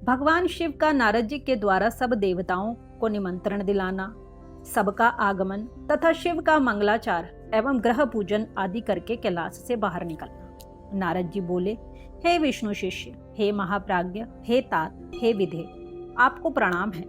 भगवान शिव का नारद जी के द्वारा सब देवताओं को निमंत्रण दिलाना, सबका आगमन तथा शिव का मंगलाचार एवं ग्रह पूजन आदि करके कैलाश से बाहर निकलना। नारद जी बोले, हे विष्णु शिष्य, हे महाप्राज्ञ, हे तात, हे विधे, आपको प्रणाम है।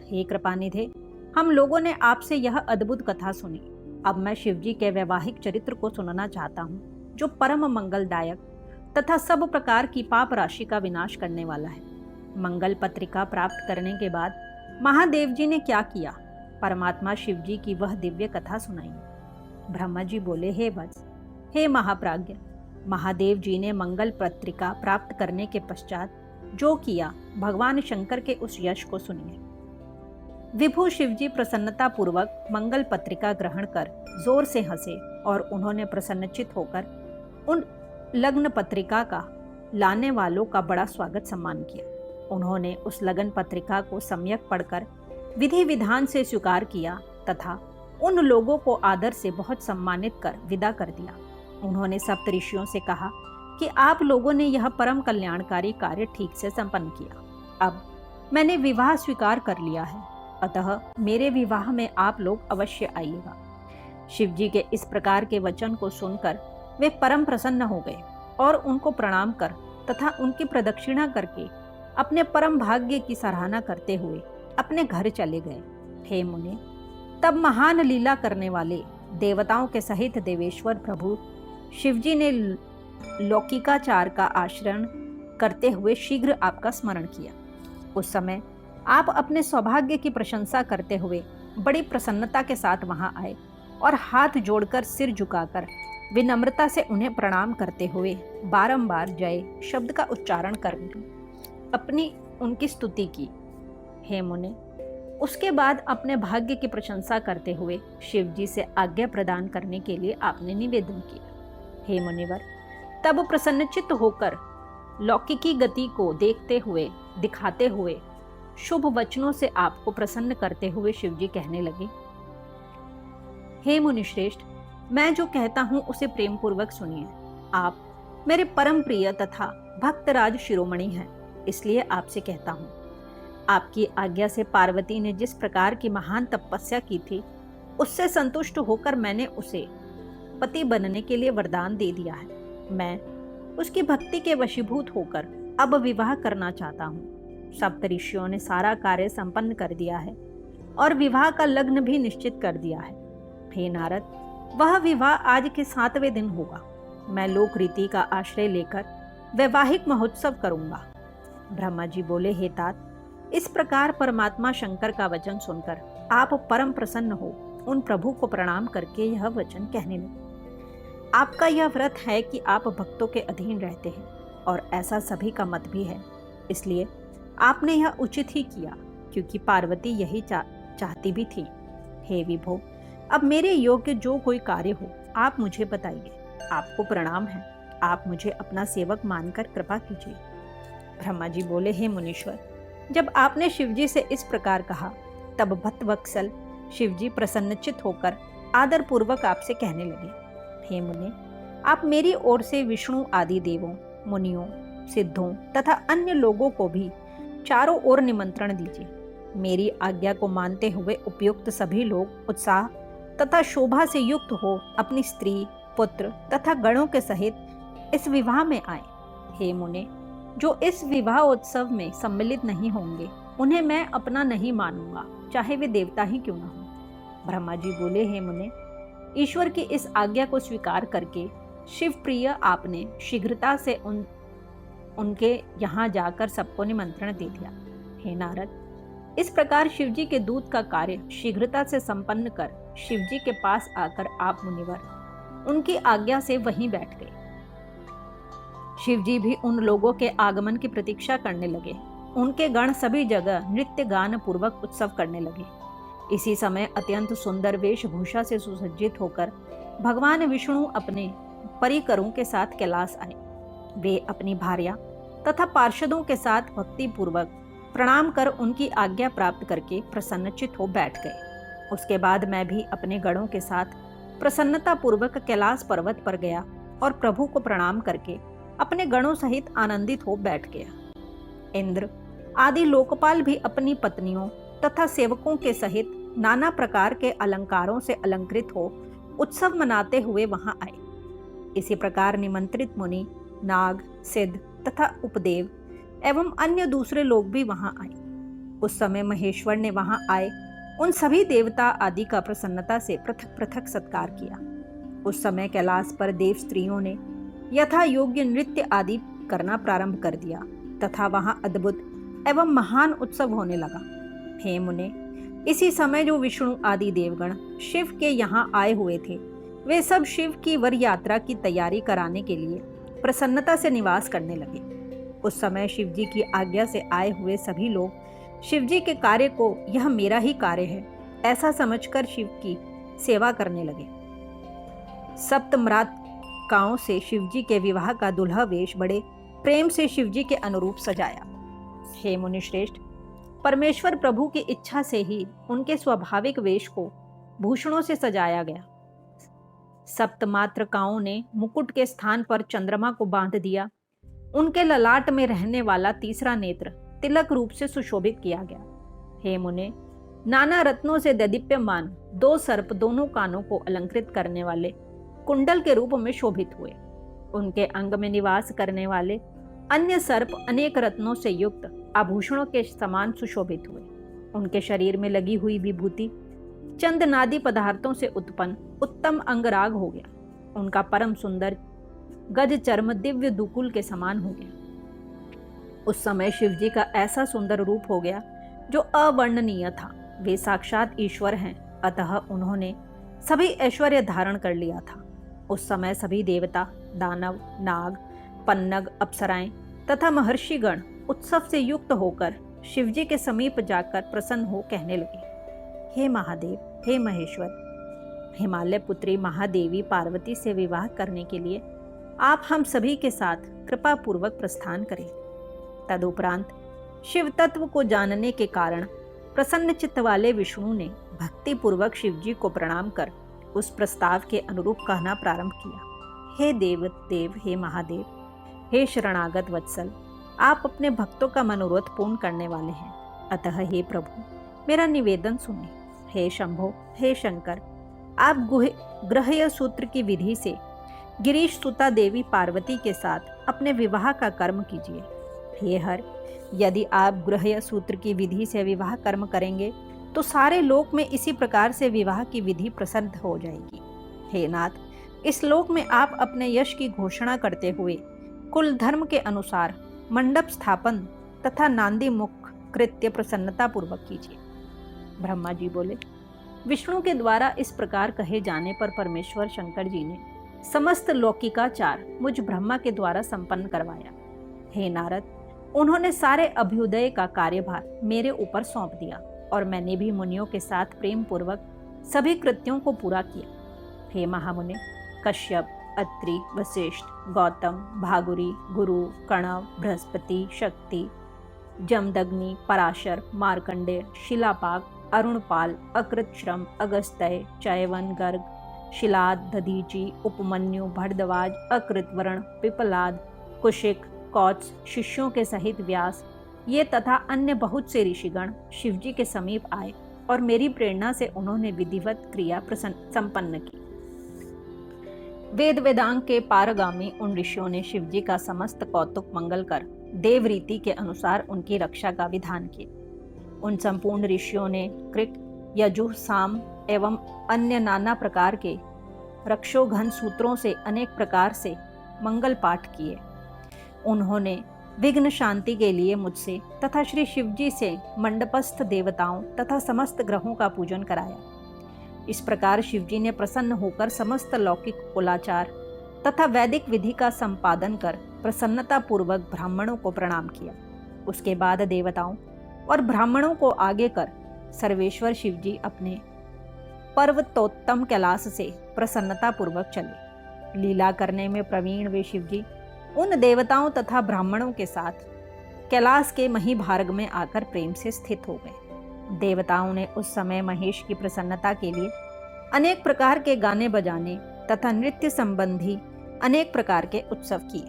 हे कृपानिधे, हम लोगों ने आपसे यह अद्भुत कथा सुनी। अब मैं शिव जी के वैवाहिक चरित्र को सुनना चाहता हूँ, जो परम मंगलदायक तथा सब प्रकार की पाप राशि का विनाश करने वाला है। मंगल पत्रिका प्राप्त करने के बाद महादेव जी ने क्या किया, परमात्मा शिव जी की वह दिव्य कथा सुनाई। ब्रह्मा जी बोले, हे वत्स, हे महाप्राज्ञ, महादेव जी ने मंगल पत्रिका प्राप्त करने के पश्चात जो किया, भगवान शंकर के उस यश को सुनिए। विभु शिव जी प्रसन्नता पूर्वक मंगल पत्रिका ग्रहण कर जोर से हंसे और उन्होंने प्रसन्नचित होकर उन लग्न पत्रिका का लाने वालों का बड़ा स्वागत सम्मान किया। उन्होंने उस लगन पत्रिका को सम्यक पढ़कर विधि विधान से स्वीकार किया तथा उन लोगों को आदर से बहुत सम्मानित कर विदा कर दिया। उन्होंने सप्तऋषियों से कहा कि आप लोगों ने यह परम कल्याणकारी कार्य ठीक से संपन्न किया। अब मैंने विवाह स्वीकार कर लिया है, अतः मेरे विवाह में आप लोग अवश्य आइएगा। शिव जी के इस प्रकार के वचन को सुनकर वे परम प्रसन्न हो गए और उनको प्रणाम कर तथा उनकी प्रदक्षिणा करके अपने परम भाग्य की सराहना करते हुए अपने घर चले गए। हे मुने, तब महान लीला करने वाले देवताओं के सहित देवेश्वर प्रभु शिवजी ने लौकिकाचार का आचरण करते हुए शीघ्र आपका स्मरण किया। उस समय आप अपने सौभाग्य की प्रशंसा करते हुए बड़ी प्रसन्नता के साथ वहां आए और हाथ जोड़कर सिर झुकाकर विनम्रता से उन्हें प्रणाम करते हुए बारंबार जय शब्द का उच्चारण कर अपनी उनकी स्तुति की। हे मुने, उसके बाद अपने भाग्य की प्रशंसा करते हुए शिव जी से आज्ञा प्रदान करने के लिए आपने निवेदन किया। हे मुनिवर, तब प्रसन्नचित्त होकर लौकिकी गति को देखते हुए दिखाते हुए शुभ वचनों से आपको प्रसन्न करते हुए शिव जी कहने लगे, हे मुनिश्रेष्ठ, मैं जो कहता हूं उसे प्रेम पूर्वक सुनिए। आप मेरे परम प्रिय तथा भक्तराज शिरोमणि हैं, इसलिए आपसे कहता हूं। आपकी आज्ञा से पार्वती ने जिस प्रकार की महान तपस्या की थी, उससे संतुष्ट होकर मैंने उसे पति बनने के लिए वरदान दे दिया है। मैं उसकी भक्ति के वशीभूत होकर अब विवाह करना चाहता हूँ। सप्तऋषियों ने सारा कार्य संपन्न कर दिया है और विवाह का लग्न भी निश्चित कर दिया है। हे नारद, वह विवाह आज के 7वें दिन होगा। मैं लोक रीति का आश्रय लेकर वैवाहिक महोत्सव करूंगा। ब्रह्मा जी बोले, हे तात, इस प्रकार परमात्मा शंकर का वचन सुनकर आप परम प्रसन्न हो उन प्रभु को प्रणाम करके यह वचन कहने लगे। आपका यह व्रत है कि आप भक्तों के अधीन रहते हैं और ऐसा सभी का मत भी है, इसलिए आपने यह उचित ही किया, क्योंकि पार्वती यही चाहती भी थी। हे विभो, अब मेरे योग्य जो कोई कार्य हो आप मुझे बताइए। आपको प्रणाम है, आप मुझे अपना सेवक मानकर कृपा कीजिए। ब्रह्मा जी बोले, हे मुनीश्वर, जब आपने शिवजी से इस प्रकार कहा, तब भक्तवत्सल शिवजी प्रसन्नचित होकर आदर पूर्वक आपसे कहने लगे, हे मुने, आप मेरी ओर से विष्णु आदि देवों, मुनियों, सिद्धों तथा अन्य लोगों को भी चारों ओर निमंत्रण दीजिए। मेरी आज्ञा को मानते हुए उपयुक्त सभी लोग उत्साह तथा शोभा से युक्त हो अपनी स्त्री, पुत्र तथा गणों के सहित इस विवाह में आए। हे मुने, जो इस विवाह उत्सव में सम्मिलित नहीं होंगे उन्हें मैं अपना नहीं मानूंगा, चाहे वे देवता ही क्यों न हो। ब्रह्मा जी बोले, हे मुने, ईश्वर की इस आज्ञा को स्वीकार करके शिव प्रिय आपने शीघ्रता से उनके यहाँ जाकर सबको निमंत्रण दे दिया। हे नारद, इस प्रकार शिवजी के दूत का कार्य शीघ्रता से संपन्न कर शिवजी के पास आकर आप मुनिवर उनकी आज्ञा से वहीं बैठ गए। शिवजी भी उन लोगों के आगमन की प्रतीक्षा करने लगे। उनके गण सभी जगह नृत्य गान पूर्वक उत्सव करने लगे। इसी समय अत्यंत सुंदर वेशभूषा से सुसज्जित होकर भगवान विष्णु अपने परिकरों के साथ कैलाश आए। वे अपनी भार्या तथा पार्षदों के साथ भक्ति पूर्वक प्रणाम कर उनकी आज्ञा प्राप्त करके प्रसन्नचित हो बैठ गए। उसके बाद मैं भी अपने गणों के साथ प्रसन्नता पूर्वक कैलाश पर्वत पर गया और प्रभु को प्रणाम करके अपने गणों सहित आनंदित हो बैठ गया। इंद्र, आदि लोकपाल भी अपनी पत्नियों तथा सेवकों के सहित नाना प्रकार के अलंकारों से अलंकृत हो उत्सव मनाते हुए वहां आए। इसी प्रकार निमंत्रित मुनि, नाग, सिद्ध तथा उपदेव एवं अन्य दूसरे लोग भी वहां आए। उस समय महेश्वर ने वहां आए उन सभी देवता आदि का प्रसन्नता से पृथक पृथक सत्कार किया। उस समय कैलाश पर देव स्त्रियों ने यथा योग्य नृत्य आदि करना प्रारंभ कर दिया तथा वहां अद्भुत एवं महान उत्सव होने लगा। हे मुने, इसी समय जो विष्णु आदि देवगण शिव के यहाँ आए हुए थे, वे सब शिव की वर यात्रा की तैयारी कराने के लिए प्रसन्नता से निवास करने लगे। उस समय शिव जी की आज्ञा से आए हुए सभी लोग शिव जी के कार्य को यह मेरा ही कार्य है ऐसा समझकर शिव की सेवा करने लगे। सप्तम्रातकाओं से शिव जी के विवाह का दुल्हा वेश बड़े प्रेम से शिव जी के अनुरूप सजाया। हे मुनि श्रेष्ठ, परमेश्वर प्रभु की इच्छा से ही उनके स्वाभाविक वेश को भूषणों से सजाया गया। सप्तमात्रकाओं ने मुकुट के स्थान पर चंद्रमा को बांध दिया। उनके ललाट में रहने वाला तीसरा नेत्र तिलक रूप से सुशोभित किया गया। हे मुने, नाना रत्नों से दैदीप्यमान 2 सर्प दोनों कानों को अलंकृत करने वाले कुंडल के रूप में शोभित हुए। उनके अंग में निवास करने वाले अन्य सर्प अनेक रत्नों से युक्त आभूषणों के समान सुशोभित हुए। उनके शरीर में लगी हुई विभूति चंदनादि पदार्थों से उत्पन्न उत्तम अंगराग हो गया। उनका परम सुंदर गज चर्म दिव्य दुकुल के समान हो गया। उस समय शिव जी का ऐसा सुंदर रूप हो गया जो अवर्णनीय था। वे साक्षात ईश्वर हैं, अतः उन्होंने सभी ऐश्वर्य धारण कर लिया था। उस समय सभी देवता, दानव, नाग, पन्नग, अप्सराएं तथा महर्षिगण उत्सव से युक्त होकर शिव जी के समीप जाकर प्रसन्न हो कहने लगे, हे महादेव, हे महेश्वर, हिमालय पुत्री महादेवी पार्वती से विवाह करने के लिए आप हम सभी के साथ कृपा पूर्वक प्रस्थान करें। तदुपरांत शिव तत्व को जानने के कारण प्रसन्न चित्त वाले विष्णु ने भक्ति पूर्वक शिव जी को प्रणाम कर उस प्रस्ताव के अनुरूप कहना प्रारंभ किया। हे देव देव, हे महादेव, हे शरणागत वत्सल, आप अपने भक्तों का मनोरथ पूर्ण करने वाले हैं, अतः हे प्रभु मेरा निवेदन सुनिए। हे शंभो, हे शंकर, आप ग्रह्य सूत्र की विधि से गिरीश सुता देवी पार्वती के साथ अपने विवाह का कर्म कीजिए। हे हर, यदि आप ग्रह्य सूत्र की विधि से विवाह कर्म करेंगे तो सारे लोक में इसी प्रकार से विवाह की विधि प्रसिद्ध हो जाएगी। हे नाथ, इस लोक में आप अपने यश की घोषणा करते हुए कुल धर्म के अनुसार मंडप स्थापन तथा नांदी मुख कृत्य प्रसन्नता पूर्वक कीजिए। ब्रह्मा जी बोले, विष्णु के द्वारा इस प्रकार कहे जाने पर परमेश्वर शंकर जी ने समस्त लौकिकाचार मुझ ब्रह्मा के द्वारा संपन्न करवाया। हे नारद, उन्होंने सारे अभ्युदय का कार्यभार मेरे ऊपर सौंप दिया और मैंने भी मुनियों के साथ प्रेम पूर्वक सभी कृत्यों को पूरा किया। हे महामुने, कश्यप, अत्रि, वशिष्ठ, गौतम, भागुरी, गुरु, कणव, बृहस्पति, शक्ति, जमदग्नि, पराशर, मार्कंडेय, शिलापाक, अरुणपाल, अकृतश्रम, अगस्त्य, चयवन, गर्ग, शिलाद, दधीची, उपमन्यु, भरद्वाज, अकृतवर्ण, पिपलाद, कुशिक, कौत्स, शिष्यों के सहित व्यास, ये तथा अन्य बहुत से ऋषिगण शिवजी के समीप आए और मेरी प्रेरणा से उन्होंने विधिवत क्रिया संपन्न की। वेद वेदांग के पारगामी उन ऋषियों ने शिवजी का समस्त कौतुक मंगल कर देव रीति के अनुसार उनकी रक्षा का विधान किया। उन संपूर्ण ऋषियों ने कृक, यजुः, साम एवं अन्य नाना प्रकार के रक्षोघन सूत्रों से अनेक प्रकार से मंगल पाठ किए। उन्होंने विघ्न शांति के लिए मुझसे तथा श्री शिवजी से मंडपस्थ देवताओं तथा समस्त ग्रहों का पूजन कराया। इस प्रकार शिवजी ने प्रसन्न होकर समस्त लौकिक कुलाचार तथा वैदिक विधि का संपादन कर प्रसन्नता पूर्वक ब्राह्मणों को प्रणाम किया। उसके बाद देवताओं और ब्राह्मणों को आगे कर सर्वेश्वर शिवजी अपने पर्वतोत्तम कैलाश से प्रसन्नता पूर्वक चले। लीला करने में प्रवीण वे शिवजी उन देवताओं तथा ब्राह्मणों के साथ कैलाश के महीभार्ग में आकर प्रेम से स्थित हो गए। देवताओं ने उस समय महेश की प्रसन्नता के लिए अनेक प्रकार के गाने बजाने तथा नृत्य संबंधी अनेक प्रकार के उत्सव किए।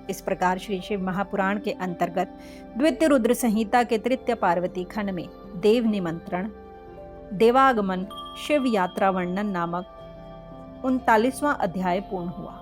इस प्रकार श्री शिव महापुराण के अंतर्गत द्वितीय रुद्र संहिता के तृतीय पार्वती खंड में देव निमंत्रण, देवागमन, शिव यात्रा वर्णन नामक 39वां अध्याय पूर्ण हुआ।